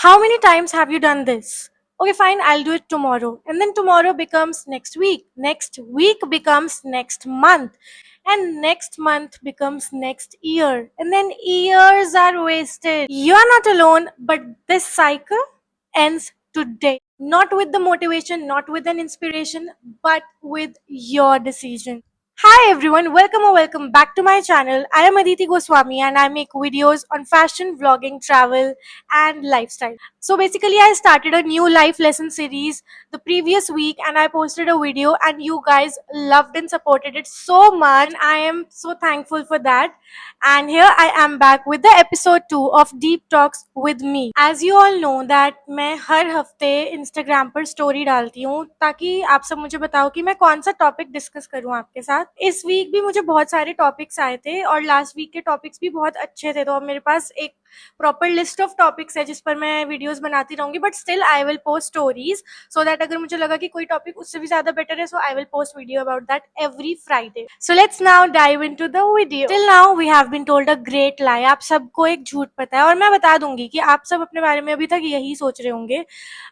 How many times have you done this? Okay, fine, I'll do it tomorrow. And then tomorrow becomes next week. Next week becomes next month. And next month becomes next year. And then years are wasted. You are not alone, but this cycle ends today. Not with the motivation, not with an inspiration, but with your decision. Hi everyone, welcome or welcome back to my channel. I am Aditi Goswami and I make videos on fashion, vlogging, travel and lifestyle. So basically I started a new life lesson series the previous week and I posted a video and you guys loved and supported it so much and I am so thankful for that. And here I am back with the episode 2 of Deep Talks with me. As you all know that मैं हर हफ्ते Instagram पर story डालती हूँ ताकि आप सब मुझे बताओ कि मैं कौन सा टॉपिक डिस्कस करूँ आपके साथ। इस वीक भी मुझे बहुत सारे टॉपिक्स आए थे और लास्ट वीक के टॉपिक्स भी बहुत अच्छे थे, तो अब मेरे पास एक प्रॉपर लिस्ट ऑफ टॉपिक्स है जिस पर मैं वीडियोस बनाती रहूंगी, but still I will post stories so that अगर मुझे लगा कि कोई टॉपिक उससे भी ज्यादा बेटर है, so I will post video about that every Friday. So let's now dive into the video. Till now we have been told a great lie. आप सबको एक झूठ पता है और मैं बता दूंगी कि आप सब अपने बारे में अभी तक यही सोच रहे होंगे.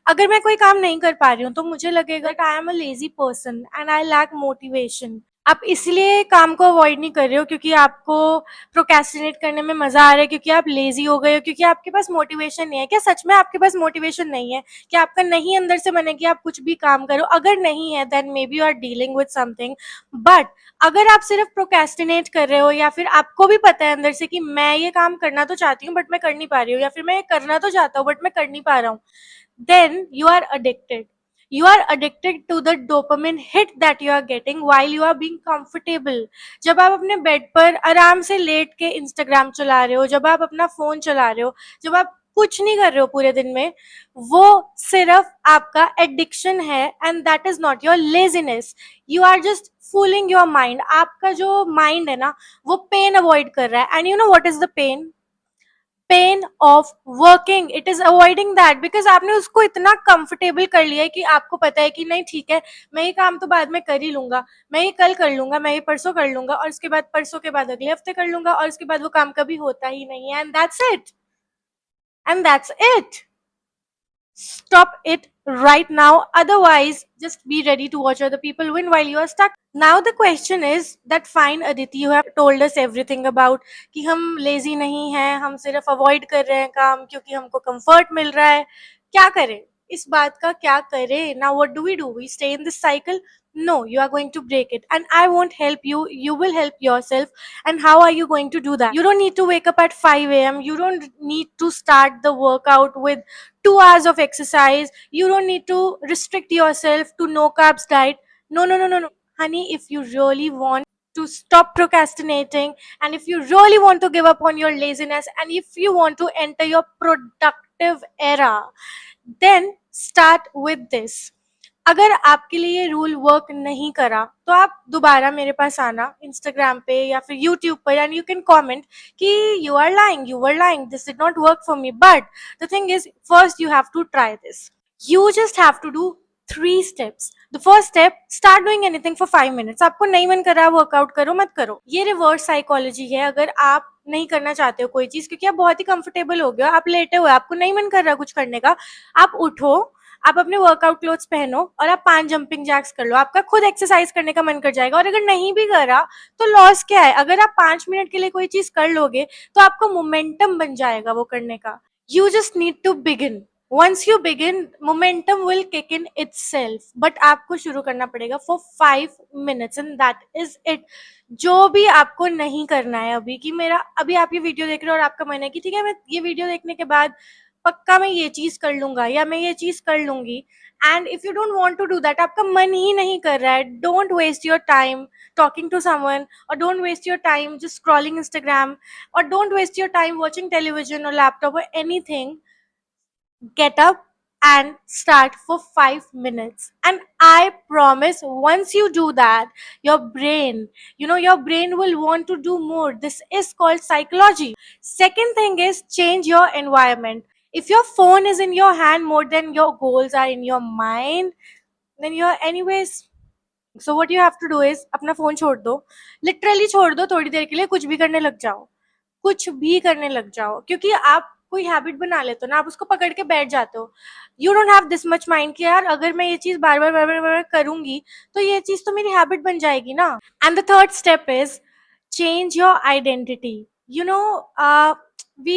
अगर मैं कोई काम नहीं कर पा रही हूँ तो मुझे लगेगा कि I am a lazy person and I lack motivation. आप इसलिए काम को अवॉइड नहीं कर रहे हो क्योंकि आपको प्रोक्रेस्टिनेट करने में मजा आ रहा है, क्योंकि आप लेजी हो गए हो, क्योंकि आपके पास मोटिवेशन नहीं है. क्या सच में आपके पास मोटिवेशन नहीं है? क्या आपका नहीं अंदर से मन है कि आप कुछ भी काम करो? अगर नहीं है then maybe you are dealing with something. But अगर आप सिर्फ प्रोक्रेस्टिनेट कर रहे हो या फिर आपको भी पता है अंदर से कि मैं ये काम करना तो चाहती हूँ बट मैं कर नहीं पा रही हूँ, या फिर मैं ये करना तो चाहता हूँ बट मैं कर नहीं पा रहा हूँ, then you are addicted. You are addicted to the dopamine hit that you are getting while you are being comfortable. जब आप अपने बेड पर आराम से लेट के इंस्टाग्राम चला रहे हो, जब आप अपना फोन चला रहे हो, जब आप कुछ नहीं कर रहे हो पूरे दिन में, वो सिर्फ आपका एडिक्शन है and that is not your laziness. You are just fooling your mind. आपका जो माइंड है ना, वो पेन अवॉइड कर रहा है. And you know what is the pain? Pain of working. It is avoiding that because आपने उसको इतना कंफर्टेबल कर लिया है कि आपको पता है कि नहीं ठीक है, मैं ये काम तो बाद में कर ही लूंगा, मैं ये कल कर लूंगा, मैं ये परसों कर लूंगा और उसके बाद परसों के बाद अगले हफ्ते कर लूंगा और उसके बाद वो काम कभी होता ही नहीं है. And that's it. And that's it. Stop it right now. Otherwise, just be ready to watch other people win while you are stuck. Now the question is that fine Aditi, you have told us everything about कि हम lazy नहीं हैं, हम सिर्फ avoid कर रहे हैं काम क्योंकि हमको comfort मिल रहा है. क्या करें? इस बात का क्या करें? Now what do? We stay in this cycle? No, you are going to break it and I won't help you. You will help yourself. And how are you going to do that? You don't need to wake up at 5 a.m. You don't need to start the workout with 2 hours of exercise. You don't need to restrict yourself to no carbs diet. No, no, no, no, no. Honey, if you really want to stop procrastinating and if you really want to give up on your laziness and if you want to enter your productive era, then start with this. अगर आपके लिए ये rule work नहीं करा तो आप दोबारा मेरे पास आना इंस्टाग्राम पे या फिर यूट्यूब पर एंड यू कैन कमेंट कि you are lying, this did not work for me. But the thing is first you have to try this. You just have to do 3 steps. The first step, start doing anything for 5 minutes. आपको नहीं मन कर रहा workout करो मत करो. ये reverse psychology है. अगर आप नहीं करना चाहते हो कोई चीज क्योंकि आप बहुत ही कंफर्टेबल हो गए हो, आप लेटे हुए, आपको नहीं मन कर रहा कुछ करने का, आप उठो, आप अपने वर्कआउट क्लोथ्स पहनो और आप 5 जंपिंग जैक्स कर लो. आपका खुद एक्सरसाइज करने का मन कर जाएगा. और अगर नहीं भी करा तो लॉस क्या है? अगर आप 5 मिनट के लिए कोई चीज कर लोगे तो आपको मोमेंटम बन जाएगा वो करने का. You just need to begin. Once you begin, momentum will kick in itself. But आपको शुरू करना पड़ेगा for 5 minutes and that is it. जो भी आपको नहीं करना है अभी कि मेरा अभी आप ये वीडियो देख रहे हो और आपका मन है कि ठीक है मैं ये वीडियो देखने के बाद पक्का मैं ये चीज कर लूंगा या मैं ये चीज कर लूंगी, and if you don't want to do that, आपका मन ही नहीं कर रहा है, don't waste your time talking to someone or don't waste your time just scrolling Instagram or don't waste your time watching television or laptop or anything. Get up and start for 5 minutes. And I promise once you do that, your brain, your brain will want to do more. This is called psychology. Second thing is change your environment. If your phone is in your hand more than your goals are in your mind, then you're anyways. So what you have to do is अपना phone छोड़ दो, literally छोड़ दो, थोड़ी देर के लिए कुछ भी करने लग जाओ, कुछ भी करने लग जाओ, क्योंकि आप कोई हैबिट बना लेते हो ना, आप उसको पकड़ के बैठ जाते हो. You don't have this much mind कि यार अगर मैं ये चीज बार बार बार बार बार करूंगी तो ये चीज तो मेरी हैबिट बन जाएगी ना. And the third step is change your identity. You know, we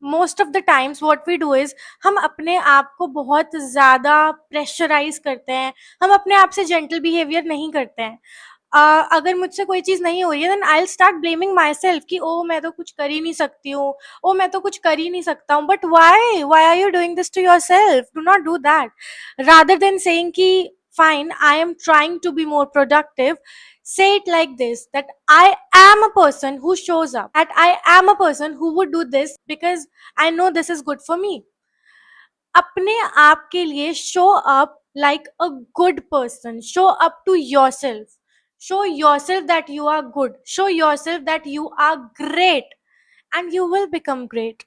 most of the times what we do is हम अपने आप को बहुत ज़्यादा प्रेशराइज करते हैं, हम अपने आप से जेंटल बिहेवियर नहीं करते हैं. अगर मुझसे कोई चीज़ नहीं हो रही है then I will start blaming myself कि ओ मैं तो कुछ कर ही नहीं सकती हूँ, ओ मैं तो कुछ कर ही नहीं सकता हूँ. But why are you doing this to yourself? Do not do that. Rather than saying कि fine, I am trying to be more productive, say it like this, that I am a person who shows up, that I am a person who would do this because I know this is good for me. अपने आप के लिए show up like a good person, show up to yourself, show yourself that you are good, show yourself that you are great, and you will become great.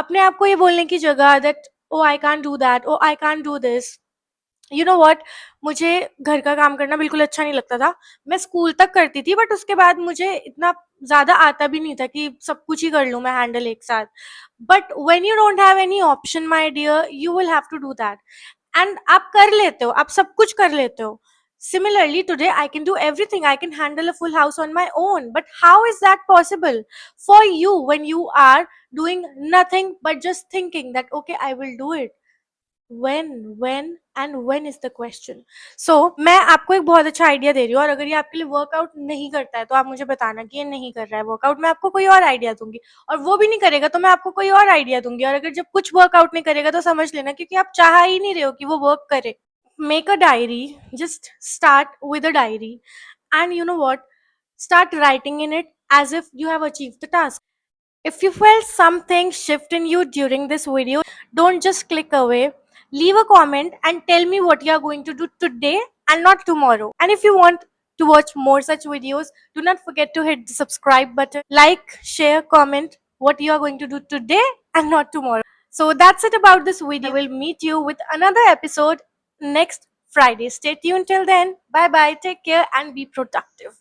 अपने आप को ये बोलने की जगह that oh I can't do that, oh I can't do this. You know what, मुझे घर का काम करना बिल्कुल अच्छा नहीं लगता था. मैं स्कूल तक करती थी बट उसके बाद मुझे इतना ज्यादा आता भी नहीं था कि सब कुछ ही कर लूं मैं हैंडल एक साथ. But when you don't have any option my dear, you will have to do that. And आप कर लेते हो, आप सब कुछ कर लेते हो. Similarly, today I can do everything. I can handle a full house on my own. But how is that possible for you when you are doing nothing but just thinking that, okay, I will do it? when is the question. So मैं आपको एक बहुत अच्छा idea दे रही हूँ और अगर ये आपके लिए वर्कआउट नहीं करता है तो आप मुझे बताना कि ये नहीं कर रहा है वर्कआउट. मैं आपको कोई और आइडिया दूंगी और वो भी नहीं करेगा तो मैं आपको कोई और आइडिया दूंगी. और अगर जब कुछ वर्कआउट नहीं करेगा तो समझ लेना क्योंकि आप चाह ही नहीं रहे हो कि वो वर्क करे. Make a diary, just start with a diary and you know what, start writing in it as if you have achieved the task. If you felt something shift in you during this video, don't just click away. Leave a comment and tell me what you are going to do today and not tomorrow. And if you want to watch more such videos, do not forget to hit the subscribe button. Like, share, comment what you are going to do today and not tomorrow. So that's it about this video. I will meet you with another episode next Friday. Stay tuned till then. Bye bye. Take care and be productive.